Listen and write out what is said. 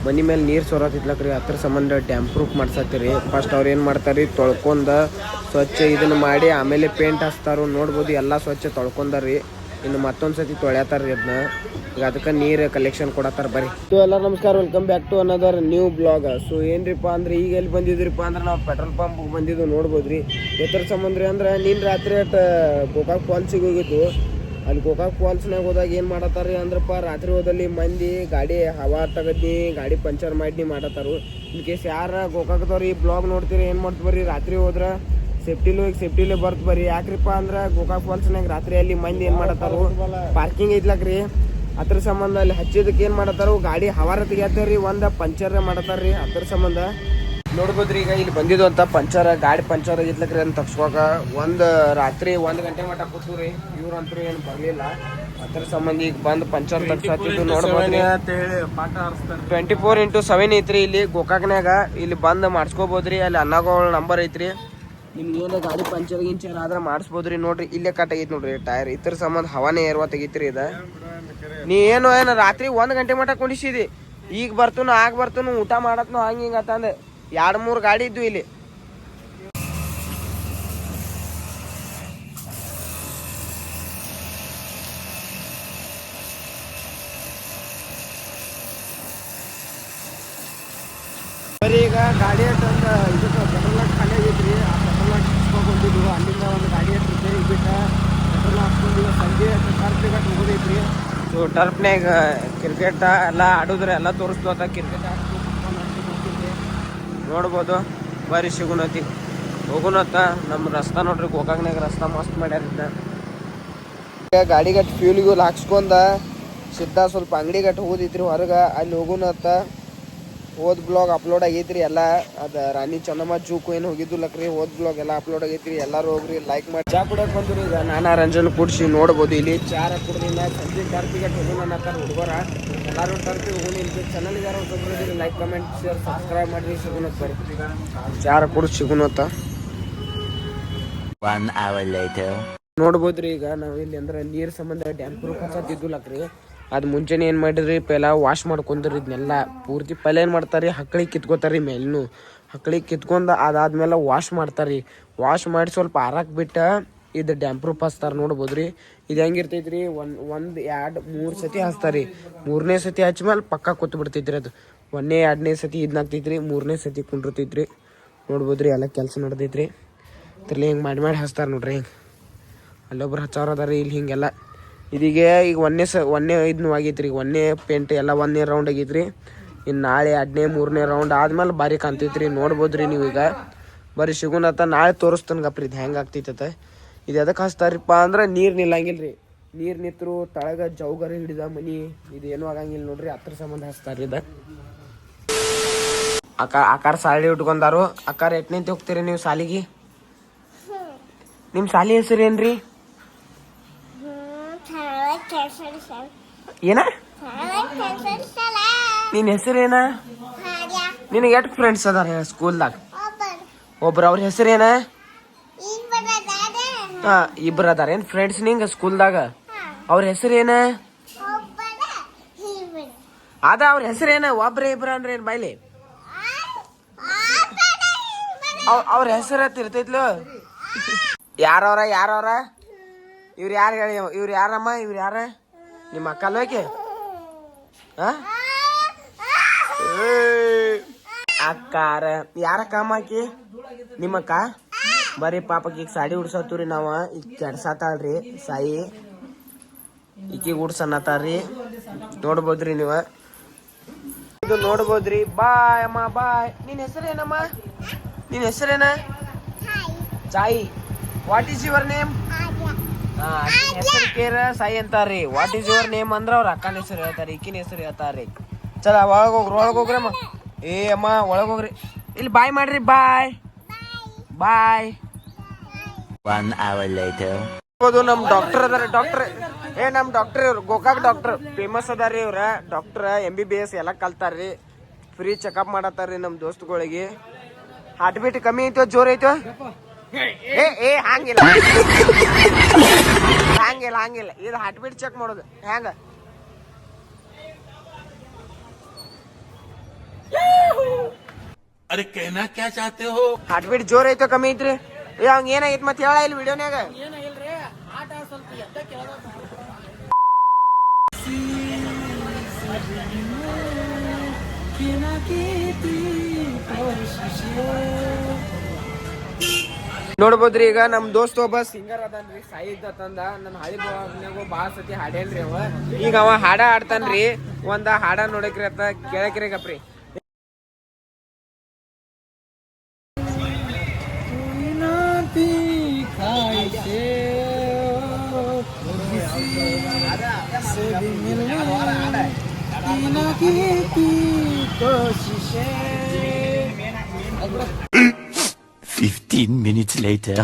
ಮನೆ ಮೇಲೆ ನೀರು ಸೋರತಿತ್ಲಕ್ರಿ ಅದ್ರ ಸಂಬಂಧ ಡ್ಯಾಮ್ ಪ್ರೂಫ್ ಮಾಡ್ಸತ್ತೀರಿ. ಫಸ್ಟ್ ಅವ್ರು ಏನು ಮಾಡ್ತಾರೆ, ತೊಳ್ಕೊಂಡ ಸ್ವಚ್ಛ ಇದನ್ನು ಮಾಡಿ ಆಮೇಲೆ ಪೇಂಟ್ ಹಚ್ತಾರು. ನೋಡ್ಬೋದು ಎಲ್ಲ ಸ್ವಚ್ಛ ತೊಳ್ಕೊಂಡಾರಿ. ಇನ್ನು ಮತ್ತೊಂದು ಸತಿ ತೊಳ್ಯಾತಾರ್ರಿ ಅದನ್ನ. ಈಗ ಅದಕ್ಕೆ ನೀರು ಕಲೆಕ್ಷನ್ ಕೊಡತ್ತಾರ ಬರ್ರಿ. ಸೊ ಎಲ್ಲ ನಮಸ್ಕಾರ, welcome back to another new blog. So ಏನ್ರಿಪ್ಪ ಅಂದ್ರೆ ಈಗ ಎಲ್ಲಿ ಬಂದಿದ್ರಿಪ್ಪ ಅಂದ್ರೆ ನಾವು ಪೆಟ್ರೋಲ್ ಪಂಪ್ ಬಂದಿದ್ದು ನೋಡ್ಬೋದ್ರಿ. ಎತ್ತರ ಸಂಬಂಧ್ರಿ ಅಂದ್ರೆ ನೀನು ರಾತ್ರಿ ಗೋಕಾಕ್ ಫಾಲ್ಸಿಗೆ ಹೋಗಿದ್ದು. ಅಲ್ಲಿ ಗೋಕಾಕ್ ಫಾಲ್ಸ್ನಾಗ ಹೋದಾಗ ಏನು ಮಾಡತ್ತಾರ ಅಂದ್ರಪ್ಪ, ರಾತ್ರಿ ಹೋದಲ್ಲಿ ಮಂದಿ ಗಾಡಿ ಹವಾ ತೆಗದ್ನಿ, ಗಾಡಿ ಪಂಚರ್ ಮಾಡಿ ಮಾಡತ್ತಾರು. ಇನ್ ಕೇಸ್ ಯಾರ ಗೋಕಾಕ್ದವ್ರು ಈ ಬ್ಲಾಗ್ ನೋಡ್ತೀರಿ ಏನು ಮಾಡ್ತು ಬರ್ರಿ, ರಾತ್ರಿ ಹೋದ್ರೆ ಸೇಫ್ಟಿಲೇ ಬರ್ತು ಬರ್ರಿ. ಯಾಕ್ರಿಪ್ಪ ಅಂದ್ರೆ ಗೋಕಾಕ್ ಫಾಲ್ಸ್ನಾಗ ರಾತ್ರಿ ಅಲ್ಲಿ ಮಂದಿ ಏನು ಮಾಡತ್ತಾರು, ಪಾರ್ಕಿಂಗ್ ಐತ್ಲಕ್ರಿ, ಅದ್ರ ಸಂಬಂಧ ಅಲ್ಲಿ ಹಚ್ಚಿದಕ್ಕೆ ಏನು ಮಾಡತ್ತಾರು, ಗಾಡಿ ಹವಾರ ತೆಗಿಯತ್ತಾರ್ರಿ, ಒಂದು ಪಂಚರ್ ಮಾಡತ್ತಾರ್ರಿ. ಅದ್ರ ಸಂಬಂಧ ನೋಡ್ಬೋದ್ರಿ. ಈಗ ಇಲ್ಲಿ ಬಂದಿದ್ದು ಅಂತ ಗಾಡಿ ಪಂಚರ್ ಆಗಿತ್ಲಕ್ರಿ ಅಂತ ತಗ್ಸ್ವಾಗ ರಾತ್ರಿ 1 ಗಂಟೆ ಮಟ್ಟ ಕೂತ್ರಿ. ಇವ್ರಂತೂ ಏನು ಬರಲಿಲ್ಲ. ಅದ್ರ ಸಂಬಂಧ ಈಗ ಬಂದು ಪಂಚರ್ ತಗ್ಸತ್ತಿದ್ದು ನೋಡ್ಬೋದ್ರಿ. 24x7 ಐತ್ರಿ ಇಲ್ಲಿ ಗೋಕಾಕ್ನಾಗ. ಇಲ್ಲಿ ಬಂದು ಮಾಡಿಸ್ಕೋಬೋದ್ರಿ. ಅಲ್ಲಿ ಅಣ್ಣಗಳ ನಂಬರ್ ಐತ್ರಿ. ನಿಮ್ಗೆ ಏನು ಗಾಡಿ ಪಂಚರ್ ಆದ್ರೆ ಮಾಡಿಸ್ಬೋದ್ರಿ. ನೋಡ್ರಿ ಇಲ್ಲೇ ಕಟ್ ಆಗೈತಿ ನೋಡ್ರಿ ಟೈರ್. ಇದ್ರ ಸಂಬಂಧ ಹವಾನೇ ಏರ್ವಾ ತೆಗಿತ್ರಿ ಇದ. ನೀ ಏನು ರಾತ್ರಿ 1 ಗಂಟೆ ಮಟ್ಟ ಕುಣಿಸಿದಿ, ಈಗ ಬರ್ತನು ಆಗ ಬರ್ತನು ಊಟ ಮಾಡತ್ನು ಹಂಗೆ ಹಿಂಗೆ ಅಂತಂದೆ 2-3 ಗಾಡಿ ಇದ್ವು ಇಲ್ಲಿ. ಬರೀ ಈಗ ಗಾಡಿ ಅಂತಂದು ಇದಕ್ಕೆ ಪೆಟ್ರೋಲ್ ಖಾಲಿ ಆಗೈತ್ರಿ. ಆ ಪೆಟ್ರೋಲ್ ಹಾಕ್ಸ್ಕೊಂಡಿದ್ವು. ಅಲ್ಲಿಂದ ಒಂದು ಗಾಡಿ ಇರ್ತೈತೆ, ಈಗ ಬಿಟ್ಟು ಪೆಟ್ರೋಲ್ ಹಾಕ್ಸ್ಕೊಂಡು ಸಂಜೆ ಟರ್ಫ್ನಾಗ ಹೋಗೋದೈತ್ರಿ. ಸೊ ಟರ್ಫ್ನಾಗ ಕ್ರಿಕೆಟ್ ಎಲ್ಲ ಆಡೋದ್ರೆ ಎಲ್ಲ ತೋರಿಸ್ಲತ್ತ. ಕ್ರಿಕೆಟ್ ನೋಡ್ಬೋದು. ಬರೀ ಸಿಗುನತಿ ಹೋಗುನತ್ತ. ನಮ್ಮ ರಸ್ತಾ ನೋಡ್ರಿ, ಗೋಕಾಕ್ನಾಗ ರಸ್ತಾ ಮಸ್ತ್ ಮಾಡ್ಯಾರ. ಗಾಡಿ ಗಟ್ಟು ಫ್ಯೂಲ್ ಹಾಕ್ಸ್ಕೊಂಡ ಸಿದ್ಧ ಸ್ವಲ್ಪ ಅಂಗಡಿ ಗಟ್ಟು ಹೋದಿತ್ರಿ ಹೊರಗೆ. ಅಲ್ಲಿ ಹೋಗುನತ್ತ. ಹೋದ್ ಬ್ಲಾಗ್ ಅಪ್ಲೋಡ್ ಆಗೈತ್ರಿ ಎಲ್ಲ. ಅದು ರಾಣಿ ಚೆನ್ನಮ್ಮ ಜೂಕು ಏನು ಹೋಗಿದ್ದುಲಕ್ರಿ. ಹೋದ್ ಬ್ಲಾಗ್ ಎಲ್ಲ ಅಪ್ಲೋಡ್ ಆಗೈತ್ರಿ. ಎಲ್ಲರೂ ಹೋಗ್ರಿ, ಲೈಕ್ ಮಾಡಿ. ಚಾ ಕುಡಕ್ಕೆ ಬಂದ್ರಿ. ಈಗ ನಾನಾ ರಂಜನ್ ಕುಡಿಸಿ ನೋಡ್ಬೋದು. ಇಲ್ಲಿ ಚಾರ ಕುಡ್ದಿಂದ ಸಂಜೆ ಟರ್ಫಿಗೆ ಹೋಗೋಣ ಅನ್ನತ್ತಾರ ಹುಡುಗರ. ಎಲ್ಲರೂ ಟರ್ಫಿಗೆ ಹೋಗೋಣ. ಇಲ್ಲಿ ಚಾನಲ್ ಯಾರು ಹೊಸಬ್ರು ಲೈಕ್ ಕಮೆಂಟ್ ಶೇರ್ ಸಬ್ಸ್ಕ್ರೈಬ್ ಮಾಡಿರಿ. ಸಿಗುನತ್ ಬರ್ರಿ, ಚಾರ ಕುಡಿಸಿ ಸಿಗುನತ್ತ. 1 hour later ನೋಡ್ಬೋದ್ರಿ. ಈಗ ನಾವು ಇಲ್ಲಿ ಅಂದ್ರೆ ನೀರ್ ಸಂಬಂಧ ಡ್ಯಾಮ್ ಪ್ರೂಫ್ ಹಚ್ಚತ್ತಿದ್ದುಲಕ್ರಿ. ಅದು ಮುಂಚೆನೇ ಏನು ಮಾಡಿದ್ರಿ, ಪೆಲ ವಾಶ್ ಮಾಡ್ಕೊಂಡ್ರಿ ಇದನ್ನೆಲ್ಲ ಪೂರ್ತಿ. ಪೆಲ ಏನು ಮಾಡ್ತಾರೆ, ಹಕ್ಕಳಿಗೆ ಕಿತ್ಕೋತಾರ್ರಿ. ಮೇಲೂ ಹಕ್ಕಳಿಗೆ ಕಿತ್ಕೊಂಡು ಅದಾದ್ಮೇಲೆ ವಾಶ್ ಮಾಡ್ತಾರೆ. ವಾಶ್ ಮಾಡಿ ಸ್ವಲ್ಪ ಆರಕ್ಕೆ ಬಿಟ್ಟು ಇದು ಡ್ಯಾಮ್ ಪ್ರೂಫ್ ಹಚ್ತಾರೆ. ನೋಡ್ಬೋದ್ರಿ. ಇದು ಹೆಂಗಿರ್ತೈತ್ರಿ, 1 2 3 ಸತಿ ಹಚ್ತಾರೆ. 3ನೇ ಸತಿ ಹಚ್ಮೇಲೆ ಪಕ್ಕ ಕೂತ್ ಬಿಡ್ತೈತ್ರಿ. ಅದು 1ನೇ 2ನೇ ಸತಿ ಇದನ್ನಾಗ್ತೈತ್ರಿ. 3ನೇ ಸತಿ ಕುಂಡಿರ್ತೈತ್ರಿ. ನೋಡ್ಬೋದ್ರಿ. ಎಲ್ಲ ಕೆಲಸ ನಡೆದೈತ್ರಿ. ಇದ್ರಲ್ಲಿ ಹಿಂಗೆ ಮಾಡಿ ಹಚ್ತಾರೆ ನೋಡ್ರಿ. ಹಿಂಗೆ ಅಲ್ಲೊಬ್ರು ಹಚ್ಚವ್ರು ಅದಾರಿ. ಇಲ್ಲಿ ಹಿಂಗೆಲ್ಲ ಇದೀಗ ಈಗ 1ನೇ ಇದನ್ನು ಆಗೈತ್ರಿ. 1ನೇ ಪೇಂಟ್ ಎಲ್ಲ 1ನೇ ರೌಂಡ್ ಆಗೈತ್ರಿ. ಇನ್ನು ನಾಳೆ 2ನೇ 3ನೇ ರೌಂಡ್ ಆದ್ಮೇಲೆ ಬಾರಿ ಕಾಣ್ತೈತ್ರಿ. ನೋಡ್ಬೋದ್ರಿ ನೀವು. ಈಗ ಬರೀ ಸಿಗುನತ್ತ. ನಾಳೆ ತೋರಿಸ್ತಾನೆ ಗಪ್ರಿ ಇದು ಹೆಂಗೆ ಆಗ್ತೈತೆ. ಇದು ಎದಕ್ಕೆ ಹಚ್ತಾರಪ್ಪ ಅಂದ್ರೆ ನೀರು ನಿಲ್ಲಂಗಿಲ್ಲ ರೀ. ನೀರು ನಿಂತರು ತಳಗ ಜೌಗರ ಹಿಡಿದ ಮನಿ ಇದು ಏನೂ ಆಗಂಗಿಲ್ಲ ನೋಡ್ರಿ. ಅದ್ರ ಸಂಬಂಧ ಹಚ್ತಾರ್ರಿ ಇದು. ಅಕ್ಕಾರ ಸಾಲಿ ಉಟ್ಕೊಂಡಾರು. ಅಕ್ಕಾರ ಎಟ್ನಿಂತ ಹೋಗ್ತೀರಿ ನೀವು ಸಾಲಿಗೆ? ನಿಮ್ಮ ಸಾಲಿ ಹೆಸರು ಏನ್ರಿ? ಏನ ನಿನ್ನ ಹೆಸರೇನ? ನಿನಗೆ ಎಷ್ಟು ಫ್ರೆಂಡ್ಸ್ ಅದಾರ ಸ್ಕೂಲ್ದಾಗ? ಒಬ್ರು. ಅವ್ರ ಹೆಸರೇನ? ಹಾ, ಇಬ್ರು ಅದಾರ ಏನ್ ಫ್ರೆಂಡ್ಸ್ ನಿಂಗ ಸ್ಕೂಲ್ದಾಗ? ಅವ್ರ ಹೆಸರೇನ? ಅದ ಅವ್ರ ಹೆಸರೇನ? ಒಬ್ರ ಇಬ್ರ ಅಂದ್ರೆ ಏನ್ ಬಾಯ್ಲಿ? ಅವ್ರ ಹೆಸರು ಇರ್ತೈತ್ಲು. ಯಾರವ್ರ ಇವ್ರು ಯಾರು ಹೇಳಿ? ಇವ್ರು ಯಾರಮ್ಮ? ಇವ್ರು ಯಾರ? ನಿಮ್ಮ ಅಕ್ಕ ಅಲ್ವಾಕೆ? ಅಕ್ಕಾರ ಯಾರಕ್ಕ ಅಮ್ಮ? ಆಕಿ ನಿಮ್ಮಕ್ಕ? ಬರೀ ಪಾಪಕ್ಕೆ ಸಾಡಿ ಉಡ್ಸತ್ತೀವ್ರಿ ನಾವು. ಈಗ ಕೆಡ್ಸಾತಾಳ್ರಿ ಸಾಯಿ. ಈಕಿಗೆ ಉಡ್ಸನ್ನತ್ತಾರ್ರಿ. ನೋಡ್ಬೋದ್ರಿ ನೀವು. ಇದು ನೋಡ್ಬೋದ್ರಿ. ಬಾಯ್ ಅಮ್ಮ ಬಾಯ್. ನಿನ್ನ ಹೆಸರೇನಮ್ಮ? ನಿನ್ನ ಹೆಸರೇನ? Sai. What is your name? ಹೆಸರು ಕೇರ ಸಾಯಿ ಅಂತಾರ್ರಿ. ವಾಟ್ ಈಸ್ ಯುವರ್ ನೇಮ್ ಅಂದ್ರೆ ಅವ್ರ ಅಕ್ಕನ ಹೆಸರು ಹೇಳ್ತಾರೆ, ಈಕಿನ ಹೆಸರು ಹೇಳ್ತಾರ್ರಿ. ಚಲ ಒಳಗೋಗ್ರಮ್ಮ. ಏ ಅಮ್ಮ ಒಳಗೋಗ್ರಿ. ಇಲ್ಲಿ ಬಾಯ್ ಮಾಡ್ರಿ. ಬಾಯ್ ಬಾಯ್. 1 hour later ನಮ್ ಡಾಕ್ಟರ್ ಅದಾರ. ನಮ್ ಡಾಕ್ಟರ್ ಇವ್ರು ಗೋಕಾಕ್ ಡಾಕ್ಟರ್ ಫೇಮಸ್ ಅದಾರಿ. ಇವ್ರ ಡಾಕ್ಟರ್ MBBS ಎಲ್ಲ ಕಲ್ತಾರ್ರಿ. ಫ್ರೀ ಚೆಕಪ್ ಮಾಡತ್ತಾರ್ರಿ ನಮ್ ದೋಸ್ತುಗಳಿಗೆ. ಹಾರ್ಟ್ ಬೀಟ್ ಕಮ್ಮಿ ಐತೋ ಜೋರ್ ಐತೋ? ಹಂಗಿಲ್ಲ ಇದು ಹಾರ್ಟ್ ಬೀಟ್ ಚೆಕ್ ಮಾಡೋದು ಹೆಂಗ? अरे कहना क्या चाहते हो? ಹಾರ್ಟ್ ಬೀಟ್ ಜೋರ್ ಐತೋ ಕಮ್ಮಿ ಐತ್ರಿ? ಏ ಹಂಗ ಏನಾಗೈತ್ ಮತ್ತೆ ಹೇಳ ಇಲ್ಲಿ ವಿಡಿಯೋನ್ಯಾಗ. ನೋಡ್ಬೋದ್ರಿ ಈಗ ನಮ್ ದೋಸ್ತ್ ಒಬ್ಬ ಸಿಂಗರ್ ಅದನ್ರಿ, ಸಾಹಿದ್ ಅಂತಂದ. ನನ್ನ ಹಳಿ ಬಾಳ್ನಾಗು ಬಾಳ ಸತಿ ಹಾಡೇನ್ರಿ ಅವ. ಈಗ ಅವ ಹಾಡ ಆಡ್ತಾನ್ರಿ, ಒಂದ ಹಾಡ ನೋಡಕ್ರಿ ಅಂತ ಕೇಳಕ್ರಿ ಗಪ್ರಿ. Minutes later.